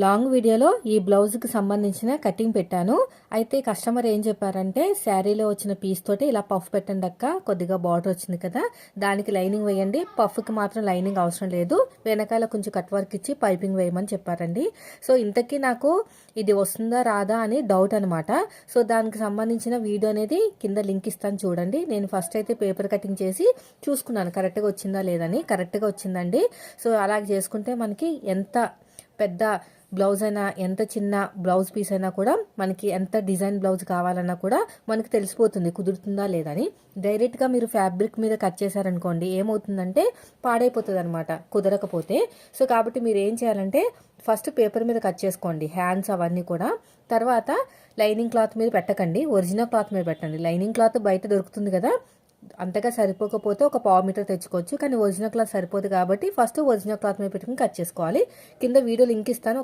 Long వీడియోలో ఈ బ్లౌజ్కి సంబంధించిన కటింగ్ పెట్టాను. అయితే కస్టమర్ ఏం చెప్పారంటే శారీలో వచ్చిన పీస్ తోటి ఇలా పఫ్ పెట్టండి అక్క, కొద్దిగా బార్డర్ వచ్చింది కదా, దానికి లైనింగ్ వేయండి, పఫ్కి మాత్రం లైనింగ్ అవసరం లేదు, వెనకాల కొంచెం కట్ వర్క్ ఇచ్చి పైపింగ్ వేయమని చెప్పారండి. సో ఇంతకీ నాకు ఇది వస్తుందా రాదా అని డౌట్ అనమాట. సో దానికి సంబంధించిన వీడియో అనేది కింద లింక్ ఇస్తాను చూడండి. నేను ఫస్ట్ అయితే పేపర్ కటింగ్ చేసి చూసుకున్నాను కరెక్ట్గా వచ్చిందా లేదని. కరెక్ట్గా వచ్చిందండి. సో అలాగే చేసుకుంటే మనకి ఎంత పెద్ద బ్లౌజ్ అయినా, ఎంత చిన్న బ్లౌజ్ పీస్ అయినా కూడా, మనకి ఎంత డిజైన్ బ్లౌజ్ కావాలన్నా కూడా మనకి తెలిసిపోతుంది కుదురుతుందా లేదని. డైరెక్ట్గా మీరు ఫ్యాబ్రిక్ మీద కట్ చేశారనుకోండి, ఏమవుతుందంటే పాడైపోతుంది అనమాట కుదరకపోతే. సో కాబట్టి మీరు ఏం చేయాలంటే ఫస్ట్ పేపర్ మీద కట్ చేసుకోండి హ్యాండ్స్ అవన్నీ కూడా. తర్వాత లైనింగ్ క్లాత్ మీద పెట్టకండి, ఒరిజినల్ క్లాత్ మీద పెట్టండి. లైనింగ్ క్లాత్ బయట దొరుకుతుంది కదా, అంతగా సరిపోకపోతే ఒక పావు మీటర్ తెచ్చుకోవచ్చు, కానీ ఒరిజినల్ క్లాత్ సరిపోదు కాబట్టి ఫస్ట్ ఒరిజినల్ క్లాత్ మీద పెట్టుకుని కట్ చేసుకోవాలి. కింద వీడియో లింక్ ఇస్తాను.